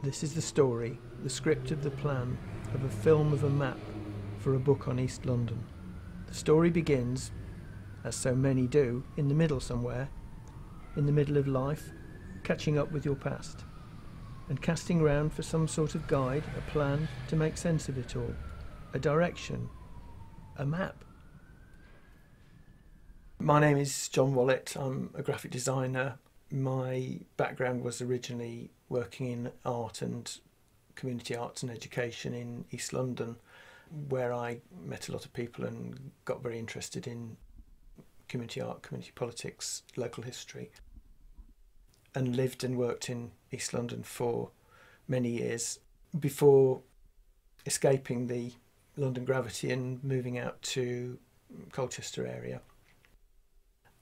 This is the story, the script of the plan, of a film of a map for a book on East London. The story begins, as so many do, in the middle somewhere, in the middle of life, catching up with your past, and casting round for some sort of guide, a plan to make sense of it all, a direction, a map. My name is John Wallet. I'm a graphic designer. My background was originally working in art and community arts and education in East London, where I met a lot of people and got very interested in community art, community politics, local history, and lived and worked in East London for many years before escaping the London gravity and moving out to Colchester area.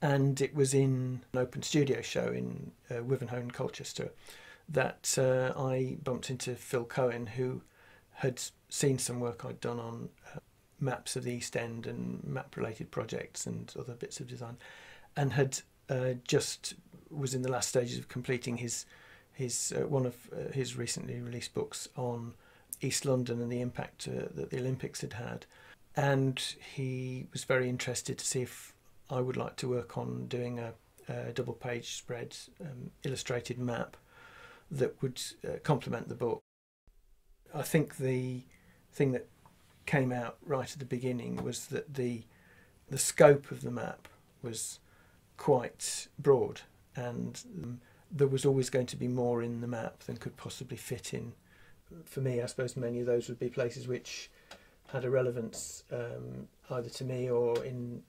And it was in an open studio show in Wivenhoe, Colchester, that I bumped into Phil Cohen, who had seen some work I'd done on maps of the East End and map-related projects and other bits of design, and had just was in the last stages of completing his one of his recently released books on East London and the impact that the Olympics had had. And he was very interested to see if I would like to work on doing a double-page spread illustrated map that would complement the book. I think the thing that came out right at the beginning was that the scope of the map was quite broad, and there was always going to be more in the map than could possibly fit in. For me, I suppose many of those would be places which had a relevance either to me or in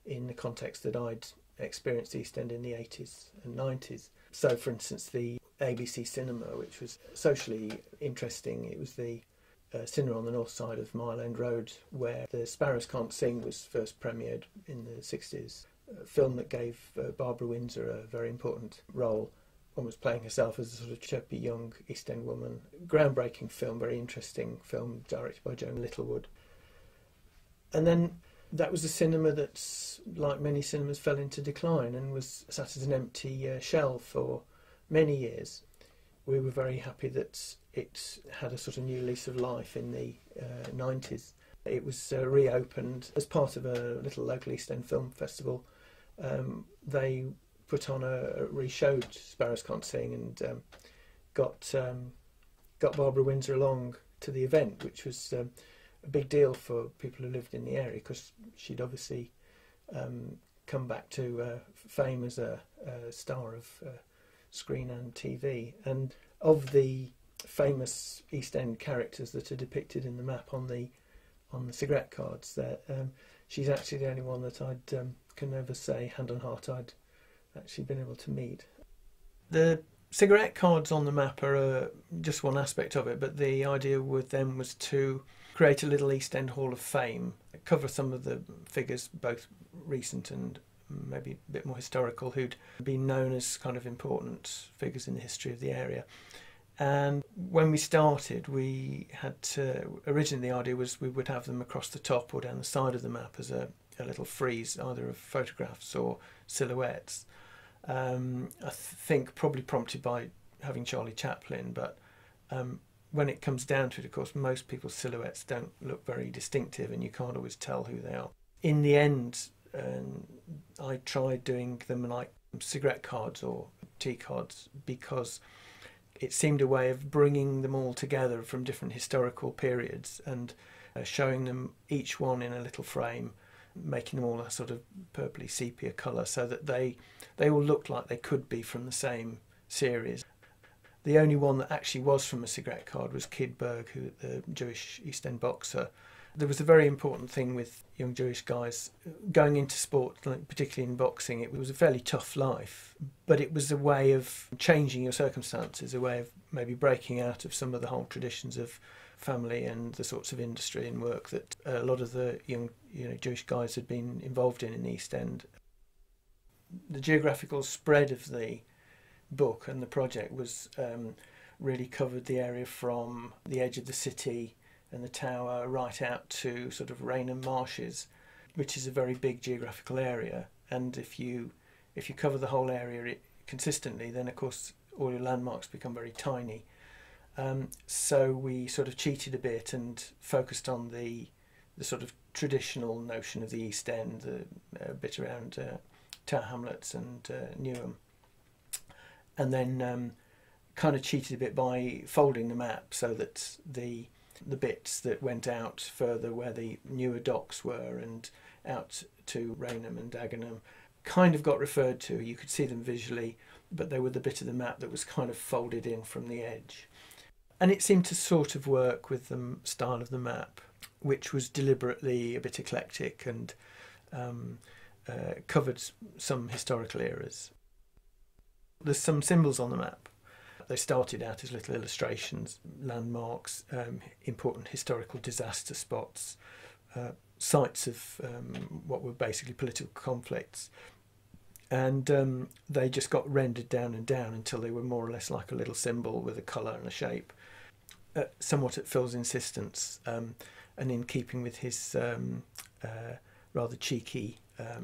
the context that I'd experienced East End in the 80s and 90s. So, for instance, the ABC Cinema, which was socially interesting. It was the cinema on the north side of Mile End Road, where The Sparrows Can't Sing was first premiered in the 60s, a film that gave Barbara Windsor a very important role, almost playing herself as a sort of chirpy young East End woman. Groundbreaking film, very interesting film, directed by Joan Littlewood. And then that was a cinema that, like many cinemas, fell into decline and was sat as an empty shell for many years. We were very happy that it had a sort of new lease of life in the 90s. It was reopened as part of a little local East End film festival. They put on re-showed Sparrows Can't Sing and got Barbara Windsor along to the event, which was a big deal for people who lived in the area, because she'd obviously come back to fame as a star of screen and TV. And of the famous East End characters that are depicted in the map on the cigarette cards, that she's actually the only one that I'd can never say hand on heart I'd actually been able to meet. The cigarette cards on the map are just one aspect of it, but the idea with them was to create a little East End Hall of Fame, cover some of the figures, both recent and maybe a bit more historical, who'd been known as kind of important figures in the history of the area. And when we started, we had to, originally the idea was we would have them across the top or down the side of the map as a little frieze, either of photographs or silhouettes. I think probably prompted by having Charlie Chaplin, but when it comes down to it, of course, most people's silhouettes don't look very distinctive and you can't always tell who they are. In the end, I tried doing them like cigarette cards or tea cards, because it seemed a way of bringing them all together from different historical periods and showing them each one in a little frame, making them all a sort of purpley sepia colour, so that they all looked like they could be from the same series. The only one that actually was from a cigarette card was Kid Berg, who the Jewish East End boxer. There was a very important thing with young Jewish guys going into sport, particularly in boxing. It was a fairly tough life, but it was a way of changing your circumstances, a way of maybe breaking out of some of the old traditions of family and the sorts of industry and work that a lot of the young Jewish guys had been involved in the East End. The geographical spread of the book and the project was really covered the area from the edge of the city and the tower right out to sort of Rainham Marshes, which is a very big geographical area. And if you cover the whole area consistently, then of course all your landmarks become very tiny. So we sort of cheated a bit and focused on the sort of traditional notion of the East End, the bit around Tower Hamlets and Newham, and then kind of cheated a bit by folding the map so that the bits that went out further where the newer docks were and out to Rainham and Dagenham kind of got referred to. You could see them visually, but they were the bit of the map that was kind of folded in from the edge. And it seemed to sort of work with the style of the map, which was deliberately a bit eclectic and covered some historical eras. There's some symbols on the map. They started out as little illustrations, landmarks, important historical disaster spots, sites of what were basically political conflicts. And they just got rendered down and down until they were more or less like a little symbol with a colour and a shape. Somewhat at Phil's insistence, and in keeping with his rather cheeky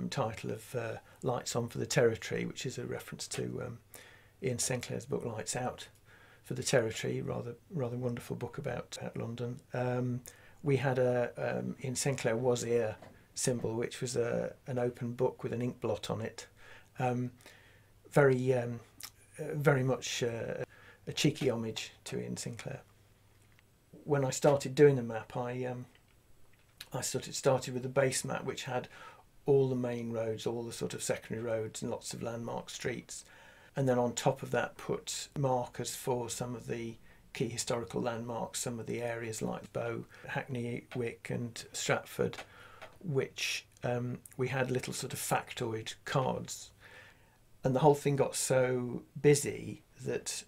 title of Lights On for the Territory, which is a reference to Ian Sinclair's book Lights Out for the Territory, rather wonderful book about London. We had a Ian Sinclair was here symbol, which was an open book with an ink blot on it. Very much a cheeky homage to Ian Sinclair. When I started doing the map, I sort of started with a base map which had all the main roads, all the sort of secondary roads and lots of landmark streets, and then on top of that put markers for some of the key historical landmarks, some of the areas like Bow, Hackney Wick and Stratford, which we had little sort of factoid cards. And the whole thing got so busy that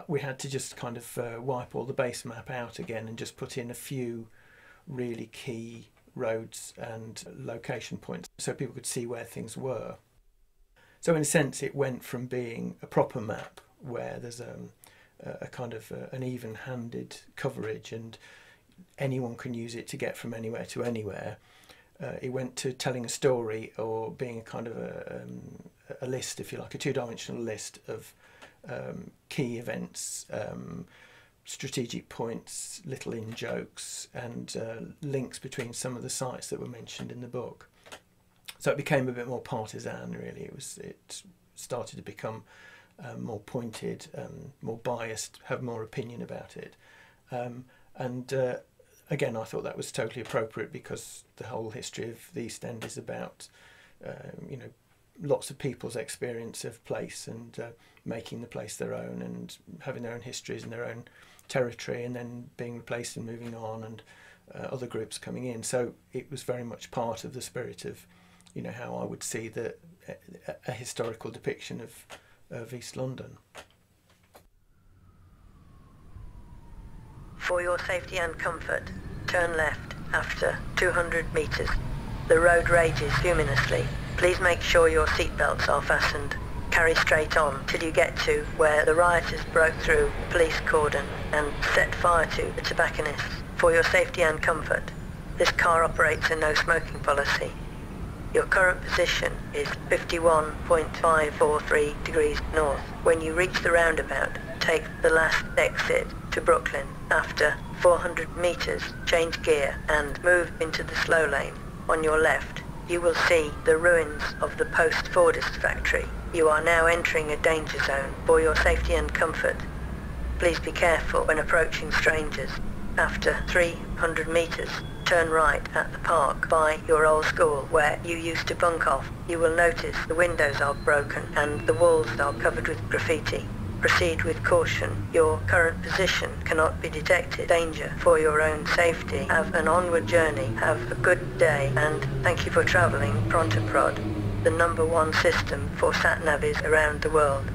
we had to just kind of wipe all the base map out again and just put in a few really key roads and location points so people could see where things were. So in a sense it went from being a proper map where there's a kind of an even-handed coverage and anyone can use it to get from anywhere to anywhere. It went to telling a story or being a kind of a list, if you like, a two-dimensional list of key events, strategic points, little in-jokes and links between some of the sites that were mentioned in the book. So it became a bit more partisan, really. It started to become more pointed, more biased, have more opinion about it. Again, I thought that was totally appropriate because the whole history of the East End is about, lots of people's experience of place and making the place their own and having their own histories and their own territory and then being replaced and moving on and other groups coming in. So it was very much part of the spirit of, how I would see a historical depiction of East London. For your safety and comfort, turn left after 200 metres. The road rages luminously. Please make sure your seatbelts are fastened. Carry straight on till you get to where the rioters broke through the police cordon and set fire to the tobacconists. For your safety and comfort, this car operates a no smoking policy. Your current position is 51.543 degrees north. When you reach the roundabout, take the last exit to Brooklyn. After 400 metres, change gear and move into the slow lane. On your left, you will see the ruins of the post-Fordist factory. You are now entering a danger zone. For your safety and comfort, please be careful when approaching strangers. After 300 metres, turn right at the park by your old school where you used to bunk off. You will notice the windows are broken and the walls are covered with graffiti. Proceed with caution. Your current position cannot be detected. Danger. For your own safety, have an onward journey. Have a good day and thank you for travelling Prontoprod, the #1 system for sat-navvies around the world.